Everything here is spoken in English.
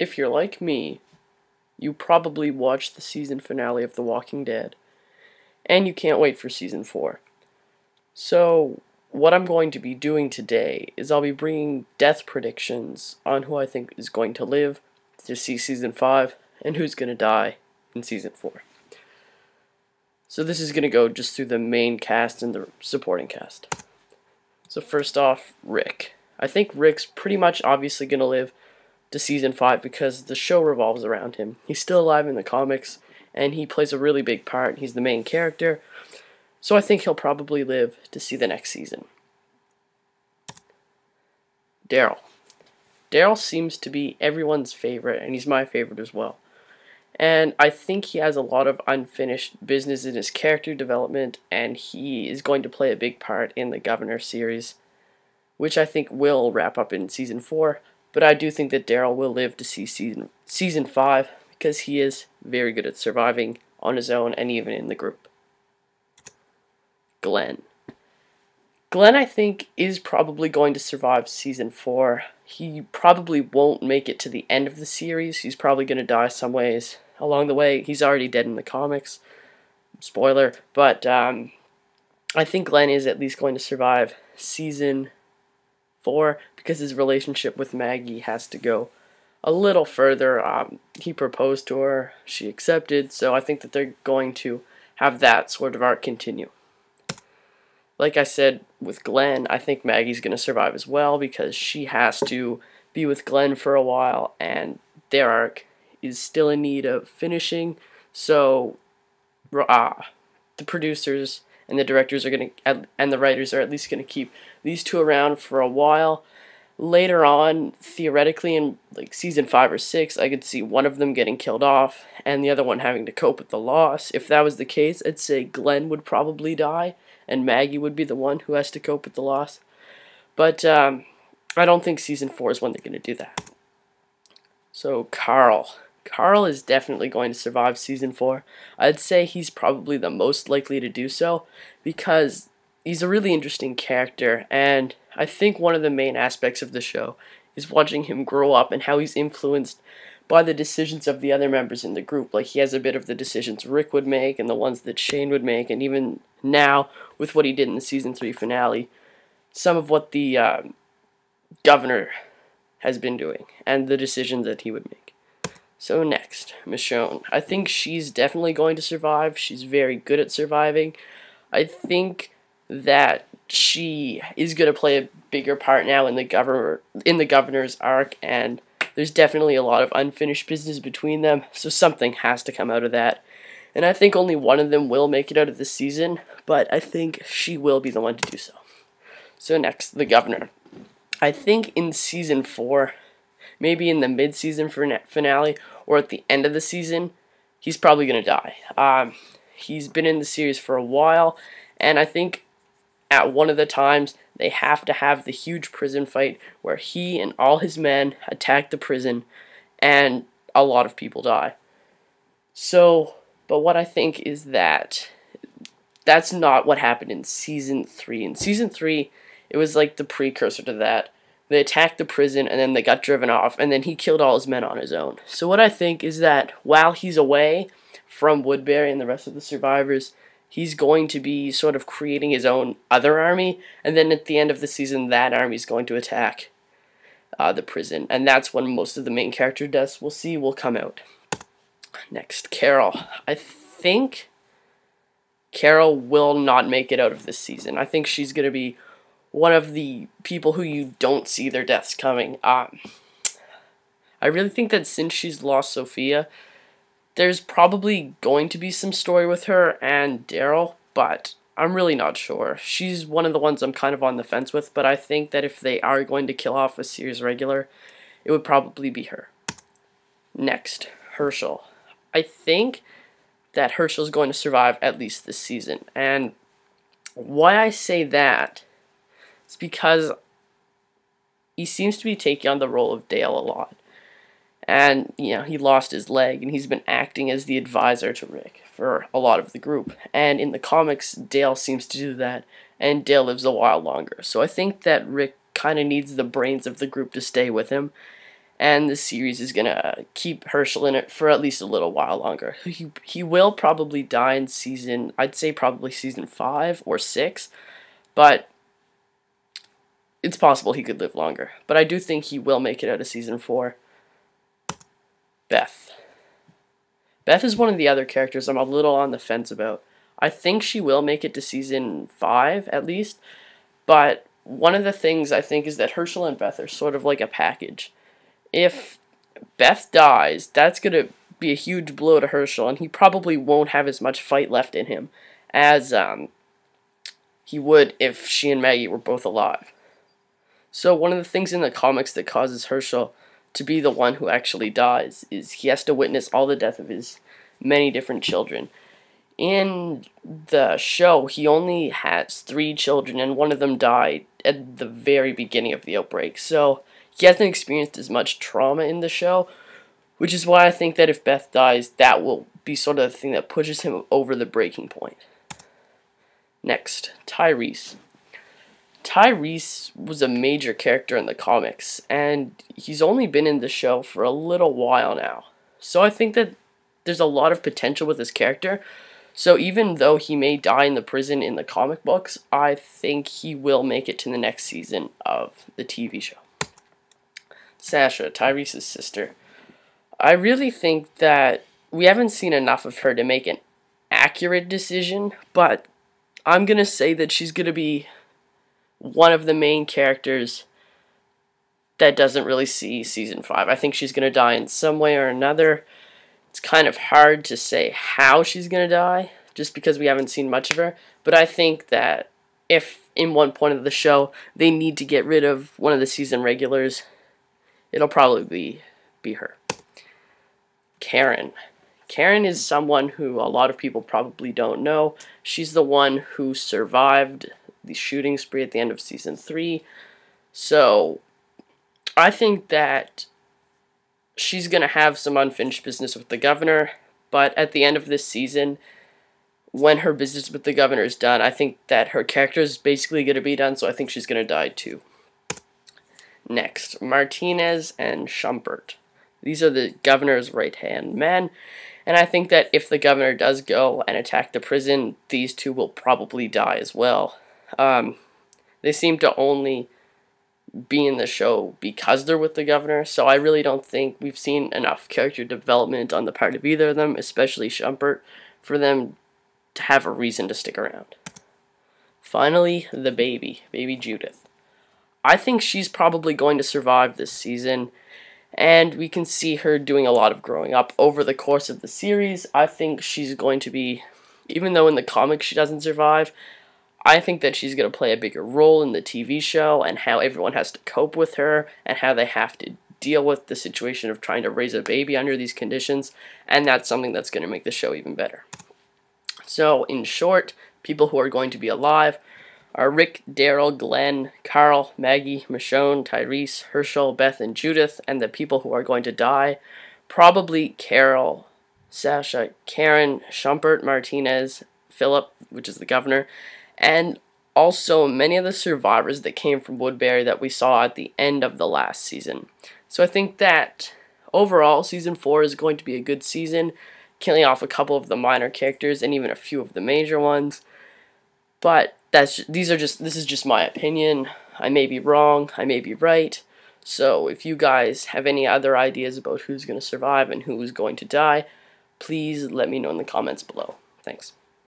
if you're like me, you probably watched the season finale of The Walking Dead, and you can't wait for season 4. So, what I'm going to be doing today is I'll be bringing death predictions on who I think is going to live to see season 5 and who's going to die in season 4. So this is going to go just through the main cast and the supporting cast. So first off, Rick. I think Rick's pretty much obviously going to live to season 5 because the show revolves around him. He's still alive in the comics, and he plays a really big part. He's the main character, so I think he'll probably live to see the next season. Daryl. Daryl seems to be everyone's favorite, and he's my favorite as well. And I think he has a lot of unfinished business in his character development, and he is going to play a big part in the Governor series, which I think will wrap up in season 4. But I do think that Daryl will live to see season 5 because he is very good at surviving on his own and even in the group. Glenn. Glenn, I think, is probably going to survive season 4. He probably won't make it to the end of the series. He's probably going to die some ways along the way. He's already dead in the comics. Spoiler. But I think Glenn is at least going to survive season 4 because his relationship with Maggie has to go a little further. He proposed to her. She accepted. So I think that they're going to have that sort of arc continue. Like I said, with Glenn, I think Maggie's going to survive as well because she has to be with Glenn for a while, and their arc is still in need of finishing. So, the producers and the directors are going to, and the writers are at least going to keep these two around for a while. Later on, theoretically, in like season 5 or 6, I could see one of them getting killed off and the other one having to cope with the loss. If that was the case, I'd say Glenn would probably die, and Maggie would be the one who has to cope with the loss. But I don't think season 4 is when they're going to do that. So Carl. Carl is definitely going to survive season 4. I'd say he's probably the most likely to do so because he's a really interesting character, and I think one of the main aspects of the show is watching him grow up and how he's influenced by the decisions of the other members in the group. Like, he has a bit of the decisions Rick would make and the ones that Shane would make, and even now, with what he did in the season 3 finale, some of what the governor has been doing, and the decisions that he would make. So next, Michonne. I think she's definitely going to survive. She's very good at surviving. I think that she is going to play a bigger part now in the governor's arc, and there's definitely a lot of unfinished business between them, so something has to come out of that. And I think only one of them will make it out of this season, but I think she will be the one to do so. So next, the governor. I think in season 4, maybe in the mid-season finale, or at the end of the season, he's probably going to die. He's been in the series for a while, and I think at one of the times, they have to have the huge prison fight where he and all his men attack the prison, and a lot of people die. So, but what I think is that that's not what happened in season 3. In season 3, it was like the precursor to that. They attacked the prison, and then they got driven off, and then he killed all his men on his own. So what I think is that while he's away from Woodbury and the rest of the survivors, he's going to be sort of creating his own other army, and then at the end of the season, that army is going to attack the prison, and that's when most of the main character deaths will come out. Next, Carol. I think Carol will not make it out of this season. I think she's going to be one of the people who you don't see their deaths coming. I really think that since she's lost Sophia, there's probably going to be some story with her and Daryl, but I'm really not sure. She's one of the ones I'm kind of on the fence with, but I think that if they are going to kill off a series regular, it would probably be her. Next, Herschel. I think that Herschel's going to survive at least this season, and why I say that is because he seems to be taking on the role of Dale a lot. And, you know, he lost his leg, and he's been acting as the advisor to Rick for a lot of the group. And in the comics, Dale seems to do that, and Dale lives a while longer. So I think that Rick kind of needs the brains of the group to stay with him. and the series is gonna keep Herschel in it for at least a little while longer. He will probably die in I'd say probably season 5 or 6, but it's possible he could live longer. But I do think he will make it out of season 4. Beth. Beth is one of the other characters I'm a little on the fence about. I think she will make it to season 5 at least, but one of the things I think is that Herschel and Beth are sort of like a package. If Beth dies, that's going to be a huge blow to Herschel, and he probably won't have as much fight left in him as he would if she and Maggie were both alive. So one of the things in the comics that causes Herschel to be the one who actually dies is he has to witness all the death of his many different children. In the show, he only has 3 children, and one of them died at the very beginning of the outbreak. So he hasn't experienced as much trauma in the show, which is why I think that if Beth dies, that will be sort of the thing that pushes him over the breaking point. Next, Tyreese. Tyreese was a major character in the comics, and he's only been in the show for a little while now. So I think that there's a lot of potential with this character. So even though he may die in the prison in the comic books, I think he will make it to the next season of the TV show. Sasha, Tyrese's sister. I really think that we haven't seen enough of her to make an accurate decision, but I'm going to say that she's going to be one of the main characters that doesn't really see season 5. I think she's going to die in some way or another. It's kind of hard to say how she's going to die, just because we haven't seen much of her. But I think that if in one point of the show they need to get rid of one of the season regulars, it'll probably be her. Karen. Karen is someone who a lot of people probably don't know. She's the one who survived the shooting spree at the end of season 3. So I think that she's going to have some unfinished business with the governor, but at the end of this season, when her business with the governor is done, I think that her character is basically going to be done, so I think she's going to die too. Next, Martinez and Schumpert. These are the governor's right-hand men, and I think that if the governor does go and attack the prison, these two will probably die as well. They seem to only be in the show because they're with the governor, so I really don't think we've seen enough character development on the part of either of them, especially Schumpert, for them to have a reason to stick around. Finally, the baby Judith. I think she's probably going to survive this season, and we can see her doing a lot of growing up over the course of the series. I think she's going to be, even though in the comics she doesn't survive, I think that she's going to play a bigger role in the TV show and how everyone has to cope with her and how they have to deal with the situation of trying to raise a baby under these conditions, and that's something that's going to make the show even better. So, in short, people who are going to be alive are Rick, Daryl, Glenn, Carl, Maggie, Michonne, Tyreese, Herschel, Beth, and Judith, and the people who are going to die, probably Carol, Sasha, Karen, Schumpert, Martinez, Philip, which is the governor, and also many of the survivors that came from Woodbury that we saw at the end of the last season. So I think that overall, season 4 is going to be a good season, killing off a couple of the minor characters and even a few of the major ones. But this is just my opinion. I may be wrong, I may be right. So if you guys have any other ideas about who's going to survive and who's going to die, please let me know in the comments below. Thanks.